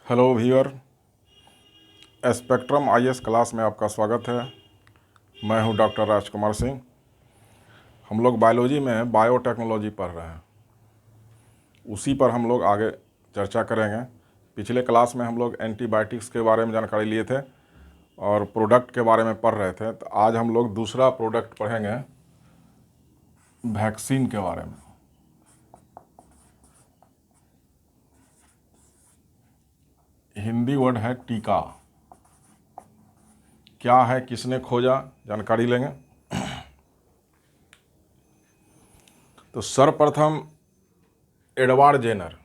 Hello viewer, spectrum IAS class में आपका स्वागत है। मैं हूं डॉक्टर राजकुमार सिंह। हम लोग बायोलॉजी में बायोटेक्नोलॉजी पढ़ रहे हैं, उसी पर हम लोग आगे चर्चा करेंगे। पिछले क्लास में हम लोग एंटीबायोटिक्स के बारे में जानकारी लिए थे और प्रोडक्ट के बारे में पढ़ रहे थे। तो आज हम लोग दूसरा प्रोडक्ट पढ़ेंगे, वैक्सीन के बारे में। हिंदी वर्ड है टीका। क्या है, किसने खोजा, जानकारी लेंगे। तो सर्वप्रथम एडवर्ड जेनर,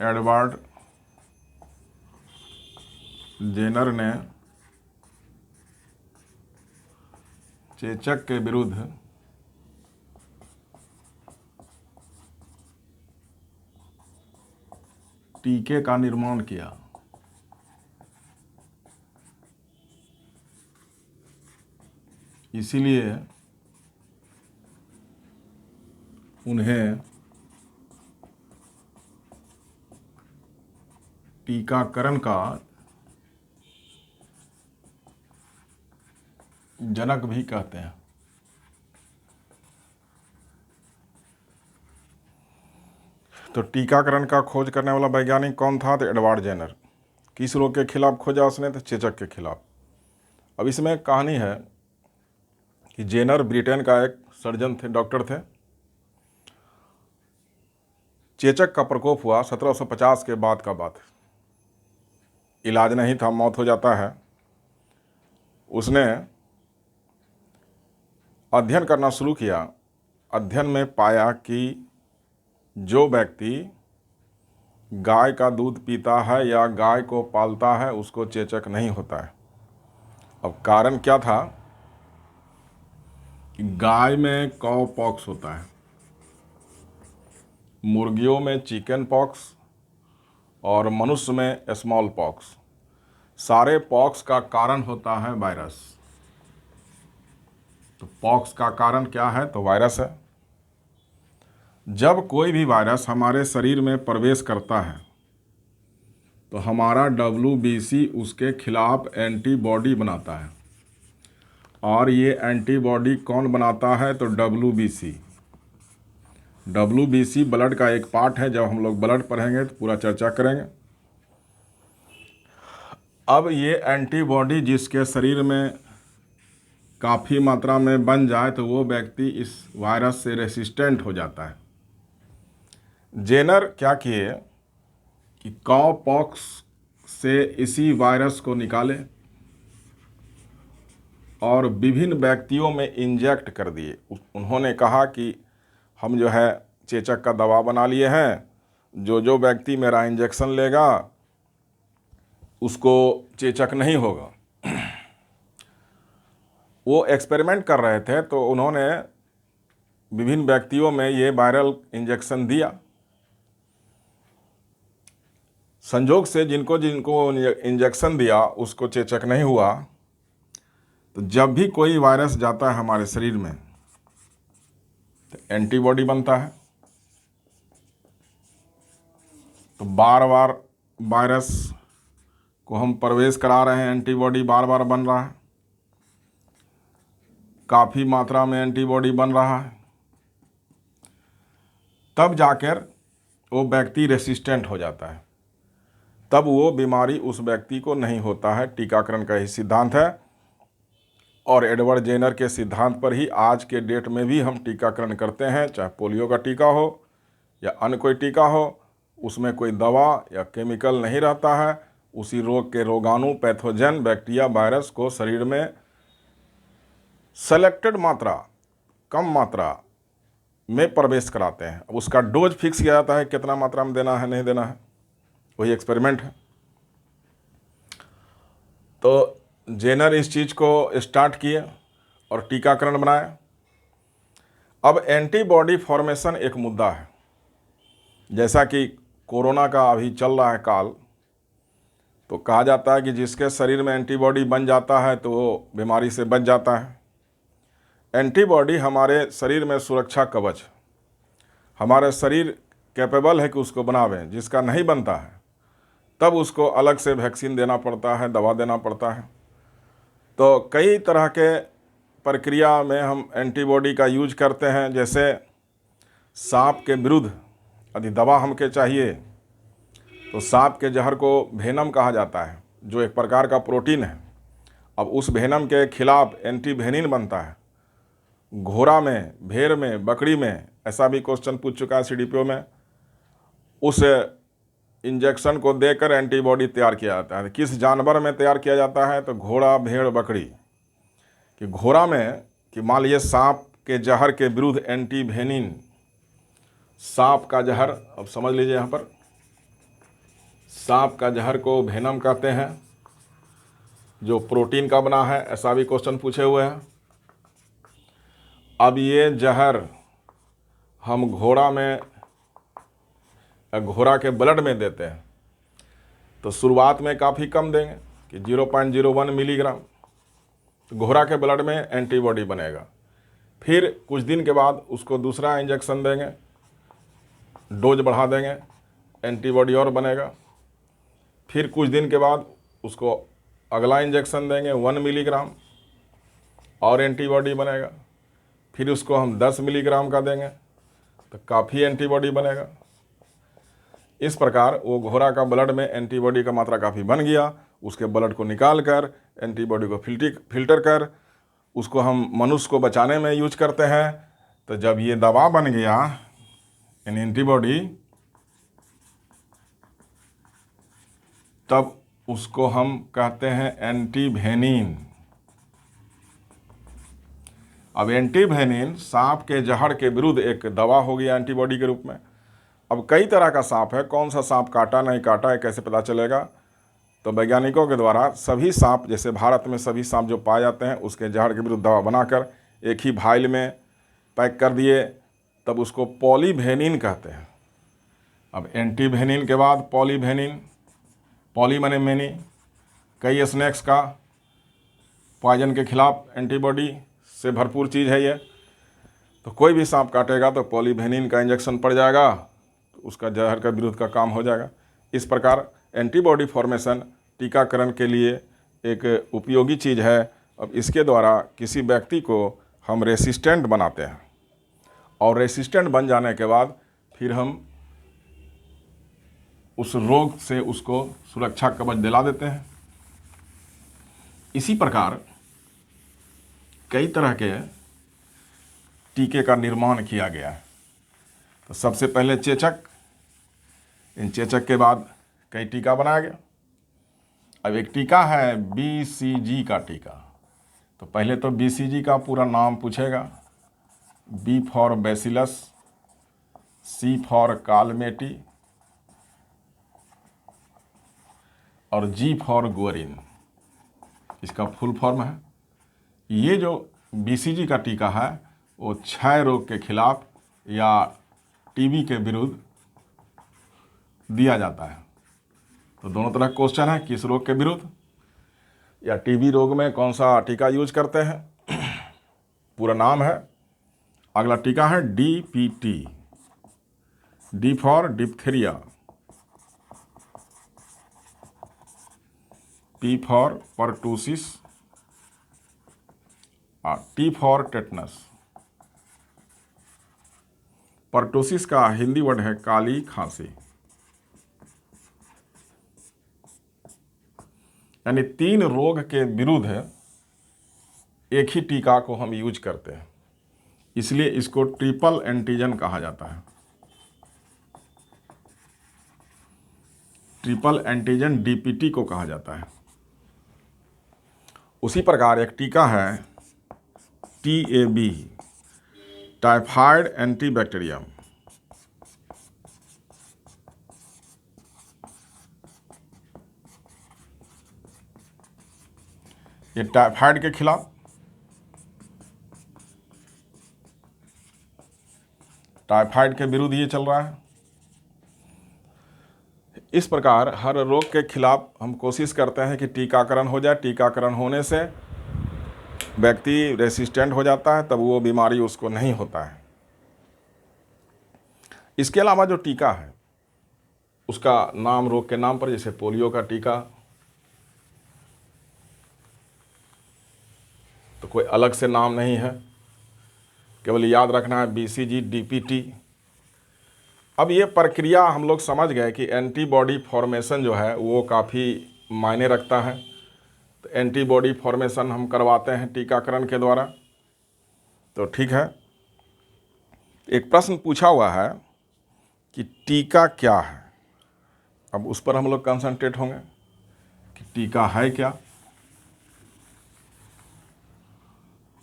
एडवर्ड जेनर ने चेचक के विरुद्ध टीके का निर्माण किया। इसीलिए उन्हें टीकाकरण का जनक भी कहते हैं। तो टीकाकरण का खोज करने वाला वैज्ञानिक कौन था? तो एडवर्ड जेनर। किस रोग के खिलाफ खोजा उसने? तो चेचक के खिलाफ। अब इसमें कहानी है कि जेनर ब्रिटेन का एक सर्जन थे, डॉक्टर थे। चेचक का प्रकोप हुआ 1750 के बाद का बात। इलाज नहीं था, मौत हो जाता है। उसने अध्ययन करना शुरू किया। अध्ययन में पाया कि जो व्यक्ति गाय का दूध पीता है या गाय को पालता है उसको चेचक नहीं होता है। अब कारण क्या था कि गाय में कॉव पॉक्स होता है, मुर्गियों में चिकन पॉक्स और मनुष्य में स्मॉल पॉक्स। सारे पॉक्स का कारण होता है वायरस। तो पॉक्स का कारण क्या है? तो वायरस है। जब कोई भी वायरस हमारे शरीर में प्रवेश करता है तो हमारा WBC उसके खिलाफ एंटीबॉडी बनाता है। और ये एंटीबॉडी कौन बनाता है? तो WBC ब्लड का एक पार्ट है। जब हम लोग ब्लड पढ़ेंगे तो पूरा चर्चा करेंगे। अब ये एंटीबॉडी जिसके शरीर में काफ़ी मात्रा में बन जाए तो वो व्यक्ति इस वायरस से रेसिस्टेंट हो जाता है। जेनर क्या किए कि कॉव पॉक्स से इसी वायरस को निकाले और विभिन्न व्यक्तियों में इंजेक्ट कर दिए। उन्होंने कहा कि हम जो है चेचक का दवा बना लिए हैं, जो व्यक्ति मेरा इंजेक्शन लेगा उसको चेचक नहीं होगा। वो एक्सपेरिमेंट कर रहे थे तो उन्होंने विभिन्न व्यक्तियों में ये वायरल इंजेक्शन दिया। संजोग से जिनको इंजेक्शन दिया उसको चेचक नहीं हुआ। तो जब भी कोई वायरस जाता है हमारे शरीर में तो एंटीबॉडी बनता है। तो बार बार वायरस को हम प्रवेश करा रहे हैं, एंटीबॉडी बार बार बन रहा है, काफ़ी मात्रा में एंटीबॉडी बन रहा है। तब जाकर वो व्यक्ति रेसिस्टेंट हो जाता है, तब वो बीमारी उस व्यक्ति को नहीं होता है। टीकाकरण का ही सिद्धांत है और एडवर्ड जेनर के सिद्धांत पर ही आज के डेट में भी हम टीकाकरण करते हैं। चाहे पोलियो का टीका हो या अन्य कोई टीका हो, उसमें कोई दवा या केमिकल नहीं रहता है। उसी रोग के रोगाणु, पैथोजन, बैक्टीरिया, वायरस को शरीर में सेलेक्टेड मात्रा, कम मात्रा में प्रवेश कराते हैं। अब उसका डोज फिक्स किया जाता है, कितना मात्रा में देना है, नहीं देना है, वही एक्सपेरिमेंट है। तो जेनर इस चीज़ को स्टार्ट किए और टीकाकरण बनाया। अब एंटीबॉडी फॉर्मेशन एक मुद्दा है। जैसा कि कोरोना का अभी चल रहा है काल, तो कहा जाता है कि जिसके शरीर में एंटीबॉडी बन जाता है तो वो बीमारी से बच जाता है। एंटीबॉडी हमारे शरीर में सुरक्षा कवच, हमारे शरीर कैपेबल है कि उसको बनावें, जिसका नहीं बनता है तब उसको अलग से वैक्सीन देना पड़ता है, दवा देना पड़ता है। तो कई तरह के प्रक्रिया में हम एंटीबॉडी का यूज करते हैं। जैसे सांप के विरुद्ध यदि दवा हमके चाहिए तो सांप के जहर को वेनम कहा जाता है, जो एक प्रकार का प्रोटीन है। अब उस वेनम के खिलाफ एंटीवेनिन बनता है। घोड़ा में, भेड़ में, बकरी में, ऐसा भी क्वेश्चन पूछ चुका है सीडीपीओ में, उस इंजेक्शन को देकर एंटीबॉडी तैयार किया जाता है। किस जानवर में तैयार किया जाता है? तो घोड़ा, भेड़, बकरी। कि घोड़ा में कि मान लीजिए सांप के जहर के विरुद्ध एंटीवेनिन, सांप का जहर, अब समझ लीजिए यहाँ पर, सांप का जहर को वेनम कहते हैं, जो प्रोटीन का बना है। ऐसा भी क्वेश्चन पूछे हुए हैं। अब ये जहर हम घोड़ा में, घोड़ा के ब्लड में देते हैं तो शुरुआत में काफ़ी कम देंगे कि 0.01 मिलीग्राम, तो घोड़ा के ब्लड में एंटीबॉडी बनेगा। फिर कुछ दिन के बाद उसको दूसरा इंजेक्शन देंगे, डोज बढ़ा देंगे, एंटीबॉडी और बनेगा। फिर कुछ दिन के बाद उसको अगला इंजेक्शन देंगे 1 मिलीग्राम, और एंटीबॉडी बनेगा। फिर उसको हम 10 मिलीग्राम का देंगे तो काफ़ी एंटीबॉडी बनेगा। इस प्रकार वो घोड़ा का ब्लड में एंटीबॉडी का मात्रा काफ़ी बन गया। उसके ब्लड को निकाल कर एंटीबॉडी को फिल्टर कर उसको हम मनुष्य को बचाने में यूज करते हैं। तो जब ये दवा बन गया यानी एंटीबॉडी, तब उसको हम कहते हैं एंटीवेनिन। अब एंटीवेनिन सांप के जहर के विरुद्ध एक दवा हो गया एंटीबॉडी के रूप में। अब कई तरह का सांप है, कौन सा सांप काटा नहीं काटा है कैसे पता चलेगा? तो वैज्ञानिकों के द्वारा सभी सांप, जैसे भारत में सभी सांप जो पाए जाते हैं, उसके जहर के विरुद्ध दवा बनाकर एक ही भाइल में पैक कर दिए, तब उसको पॉलीवेनिन कहते हैं। अब एंटीवेनिन के बाद पॉलीवेनिन, पॉली माने मैनी, कई स्नैक्स का पॉइजन के खिलाफ एंटीबॉडी से भरपूर चीज़ है ये। तो कोई भी सांप काटेगा तो पॉलीवेनिन का इंजेक्शन पड़ जाएगा, तो उसका जहर का विरुद्ध का काम हो जाएगा। इस प्रकार एंटीबॉडी फॉर्मेशन टीकाकरण के लिए एक उपयोगी चीज़ है। अब इसके द्वारा किसी व्यक्ति को हम रेसिस्टेंट बनाते हैं, और रेसिस्टेंट बन जाने के बाद फिर हम उस रोग से उसको सुरक्षा कवच दिला देते हैं। इसी प्रकार कई तरह के टीके का निर्माण किया गया है। तो सबसे पहले चेचक, इन चेचक के बाद कई टीका बनाया गया। अब एक टीका है BCG का टीका। तो पहले तो BCG का पूरा नाम पूछेगा। B for bacillus, C for Calmette और G फॉर गुएरिन, इसका फुल फॉर्म है। ये जो BCG का टीका है वो क्षय रोग के खिलाफ या टीबी के विरुद्ध दिया जाता है। तो दोनों तरह क्वेश्चन है, किस रोग के विरुद्ध या टीबी रोग में कौन सा टीका यूज करते हैं, पूरा नाम है। अगला टीका है DPT, D for diphtheria, P for pertussis और T फॉर टेटनस। परटूसिस का हिंदी वर्ड है काली खांसी। यानी 3 रोग के विरुद्ध एक ही टीका को हम यूज करते हैं, इसलिए इसको ट्रिपल एंटीजन कहा जाता है। ट्रिपल एंटीजन DPT को कहा जाता है। उसी प्रकार एक टीका है TAB, टाइफाइड एंटीबैक्टीरियम। ये टाइफाइड के खिलाफ, टाइफाइड के विरुद्ध ये चल रहा है। इस प्रकार हर रोग के खिलाफ हम कोशिश करते हैं कि टीकाकरण हो जाए। टीकाकरण होने से व्यक्ति रेसिस्टेंट हो जाता है तब वो बीमारी उसको नहीं होता है। इसके अलावा जो टीका है उसका नाम रोग के नाम पर, जैसे पोलियो का टीका, तो कोई अलग से नाम नहीं है, केवल याद रखना है BCG DPT। अब ये प्रक्रिया हम लोग समझ गए कि एंटीबॉडी फॉर्मेशन जो है वो काफ़ी मायने रखता है। तो एंटीबॉडी फॉर्मेशन हम करवाते हैं टीकाकरण के द्वारा। तो ठीक है, एक प्रश्न पूछा हुआ है कि टीका क्या है। अब उस पर हम लोग कंसंट्रेट होंगे कि टीका है क्या।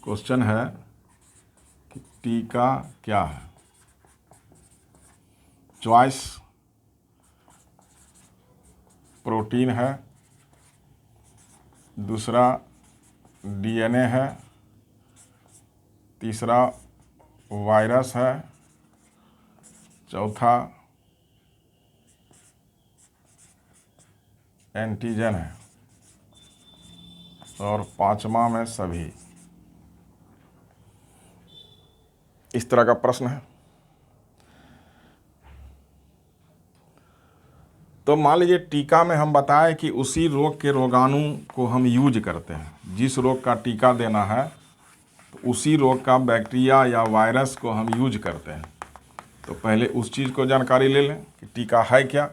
क्वेश्चन है कि टीका क्या है। चॉइस प्रोटीन है, दूसरा DNA है, तीसरा वायरस है, चौथा एंटीजन है, और पांचवा में सभी। इस तरह का प्रश्न है। तो मान लीजिए टीका में हम बताएं कि उसी रोग के रोगाणु को हम यूज करते हैं। जिस रोग का टीका देना है तो उसी रोग का बैक्टीरिया या वायरस को हम यूज करते हैं। तो पहले उस चीज़ को जानकारी ले लें कि टीका है क्या।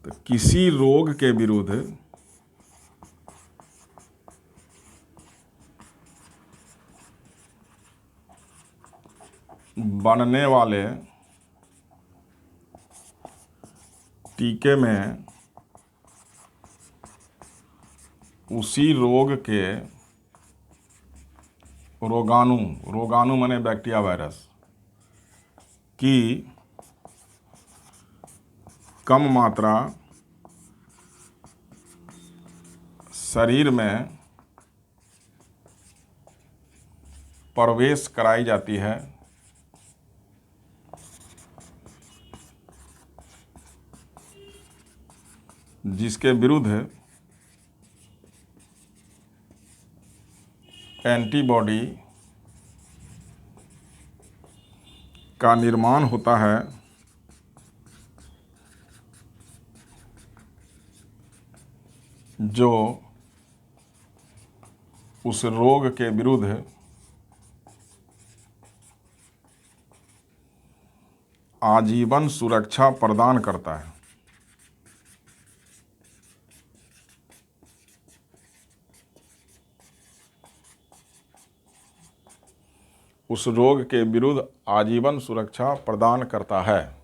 तो किसी रोग के विरुद्ध बनने वाले टीके में उसी रोग के रोगाणु माने बैक्टीरिया वायरस की कम मात्रा शरीर में प्रवेश कराई जाती है, जिसके विरुद्ध एंटीबॉडी का निर्माण होता है, जो उस रोग के विरुद्ध आजीवन सुरक्षा प्रदान करता है। उस रोग के विरुद्ध आजीवन सुरक्षा प्रदान करता है।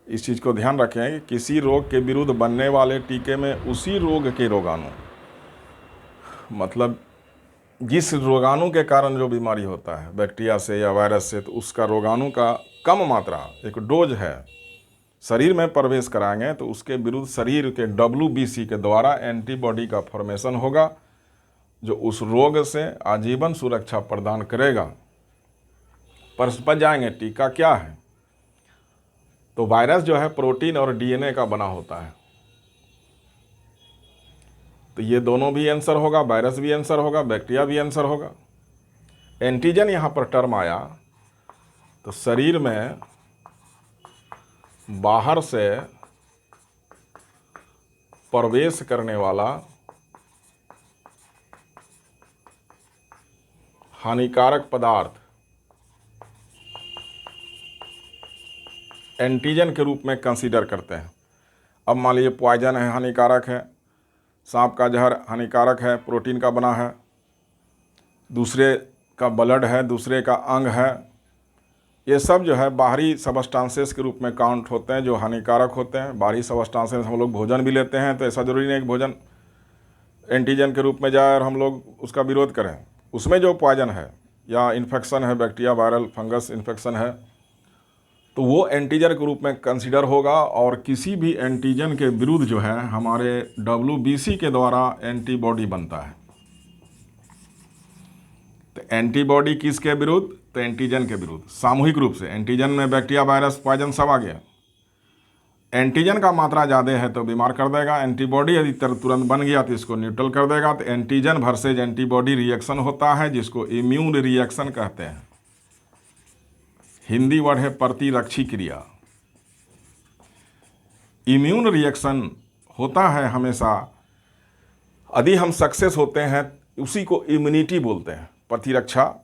इस चीज़ को ध्यान रखें कि किसी रोग के विरुद्ध बनने वाले टीके में उसी रोग के रोगाणु, मतलब जिस रोगाणु के कारण जो बीमारी होता है बैक्टीरिया से या वायरस से, तो उसका रोगाणु का कम मात्रा, एक डोज है, शरीर में प्रवेश कराएंगे तो उसके विरुद्ध शरीर के WBC के द्वारा एंटीबॉडी का फॉर्मेशन होगा, जो उस रोग से आजीवन सुरक्षा प्रदान करेगा। प्रश्न पर जाएंगे टीका क्या है। तो वायरस जो है प्रोटीन और DNA का बना होता है। तो ये दोनों भी आंसर होगा, वायरस भी आंसर होगा, बैक्टीरिया भी आंसर होगा। एंटीजन यहाँ पर टर्म आया तो शरीर में बाहर से प्रवेश करने वाला हानिकारक पदार्थ एंटीजन के रूप में कंसीडर करते हैं। अब मान लीजिए पॉइजन है, हानिकारक है, सांप का जहर हानिकारक है, प्रोटीन का बना है, दूसरे का ब्लड है, दूसरे का अंग है, ये सब जो है बाहरी सबस्टांसेस के रूप में काउंट होते हैं जो हानिकारक होते हैं। बाहरी सबस्टांसेस हम लोग भोजन भी लेते हैं, तो ऐसा ज़रूरी नहीं कि भोजन एंटीजन के रूप में जाए और हम लोग उसका विरोध करें। उसमें जो पॉइजन है या इन्फेक्शन है, बैक्टीरिया, वायरल, फंगस इन्फेक्शन है, तो वो एंटीजन के रूप में कंसीडर होगा। और किसी भी एंटीजन के विरुद्ध जो है हमारे WBC के द्वारा एंटीबॉडी बनता है। तो एंटीबॉडी किसके विरुद्ध? तो एंटीजन के विरुद्ध, सामूहिक रूप से। एंटीजन में बैक्टीरिया, वायरस, पॉइजन सब आ गया। एंटीजन का मात्रा ज़्यादा है तो बीमार कर देगा। एंटीबॉडी यदि तुरंत बन गया तो इसको न्यूट्रल कर देगा। तो एंटीजन वर्सेज एंटीबॉडी रिएक्शन होता है, जिसको इम्यून रिएक्शन कहते हैं। हिंदी वर्ड है प्रतिरक्षी क्रिया। इम्यून रिएक्शन होता है हमेशा, यदि हम सक्सेस होते हैं उसी को इम्यूनिटी बोलते हैं। प्रतिरक्षा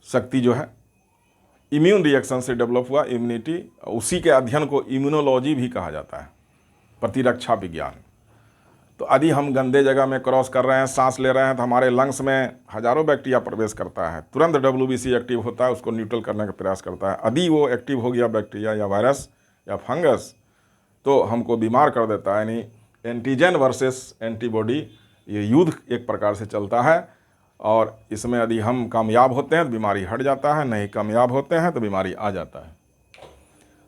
शक्ति जो है इम्यून रिएक्शन से डेवलप हुआ इम्यूनिटी, उसी के अध्ययन को इम्यूनोलॉजी भी कहा जाता है, प्रतिरक्षा विज्ञान। तो यदि हम गंदे जगह में क्रॉस कर रहे हैं, सांस ले रहे हैं, तो हमारे लंग्स में हजारों बैक्टीरिया प्रवेश करता है, तुरंत WBC एक्टिव होता है, उसको न्यूट्रल करने का प्रयास करता है। यदि वो एक्टिव हो गया बैक्टीरिया या वायरस या फंगस तो हमको बीमार कर देता है। यानी एंटीजन वर्सेस एंटीबॉडी ये युद्ध एक प्रकार से चलता है, और इसमें यदि हम कामयाब होते हैं तो बीमारी हट जाता है, नहीं कामयाब होते हैं तो बीमारी आ जाता है।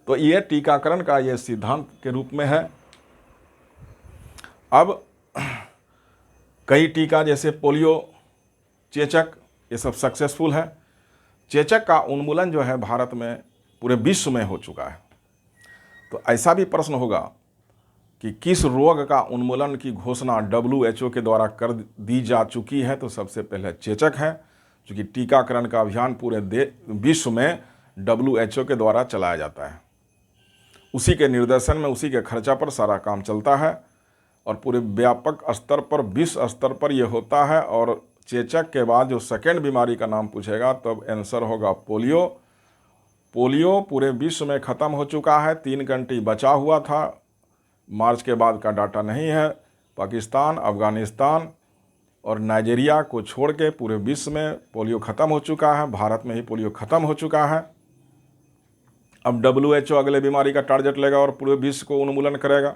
तो ये टीकाकरण का ये सिद्धांत के रूप में है। अब कई टीका जैसे पोलियो, चेचक, ये सब सक्सेसफुल है। चेचक का उन्मूलन जो है भारत में पूरे विश्व में हो चुका है। तो ऐसा भी प्रश्न होगा कि किस रोग का उन्मूलन की घोषणा WHO के द्वारा कर दी जा चुकी है, तो सबसे पहले चेचक है, क्योंकि टीकाकरण का अभियान पूरे विश्व में WHO के द्वारा चलाया जाता है। उसी के निर्देशन में, उसी के खर्चा पर सारा काम चलता है, और पूरे व्यापक स्तर पर, विश्व स्तर पर यह होता है। और चेचक के बाद जो सेकेंड बीमारी का नाम पूछेगा तब आंसर होगा पोलियो। पोलियो पूरे विश्व में ख़त्म हो चुका है, 3 कंट्री बचा हुआ था, मार्च के बाद का डाटा नहीं है। पाकिस्तान, अफ़गानिस्तान और नाइजीरिया को छोड़ के पूरे विश्व में पोलियो ख़त्म हो चुका है। भारत में ही पोलियो ख़त्म हो चुका है। अब WHO अगले बीमारी का टारगेट लेगा और पूरे विश्व को उन्मूलन करेगा।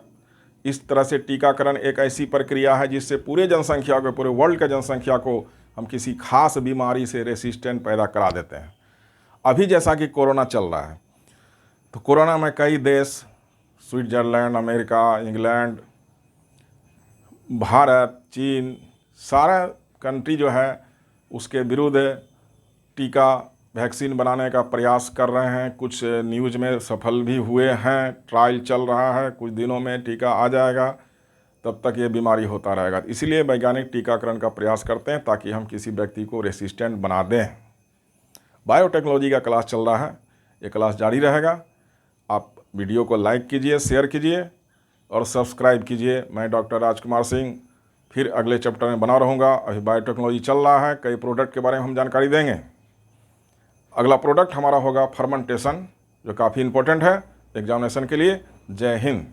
इस तरह से टीकाकरण एक ऐसी प्रक्रिया है जिससे पूरे जनसंख्या को, पूरे वर्ल्ड के जनसंख्या को हम किसी खास बीमारी से रेसिस्टेंट पैदा करा देते हैं। अभी जैसा कि कोरोना चल रहा है, तो कोरोना में कई देश, स्विट्ज़रलैंड, अमेरिका, इंग्लैंड, भारत, चीन, सारा कंट्री जो है उसके विरुद्ध टीका, वैक्सीन बनाने का प्रयास कर रहे हैं। कुछ न्यूज़ में सफल भी हुए हैं, ट्रायल चल रहा है, कुछ दिनों में टीका आ जाएगा, तब तक ये बीमारी होता रहेगा। इसलिए वैज्ञानिक टीकाकरण का प्रयास करते हैं ताकि हम किसी व्यक्ति को रेसिस्टेंट बना दें। बायोटेक्नोलॉजी का क्लास चल रहा है, ये क्लास जारी रहेगा। आप वीडियो को लाइक कीजिए, शेयर कीजिए और सब्सक्राइब कीजिए। मैं डॉक्टर राजकुमार सिंह फिर अगले चैप्टर में बना रहूँगा। अभी बायोटेक्नोलॉजी चल रहा है, कई प्रोडक्ट के बारे में हम जानकारी देंगे। अगला प्रोडक्ट हमारा होगा फर्मेंटेशन, जो काफ़ी इम्पोर्टेंट है एग्जामिनेशन के लिए। जय हिंद।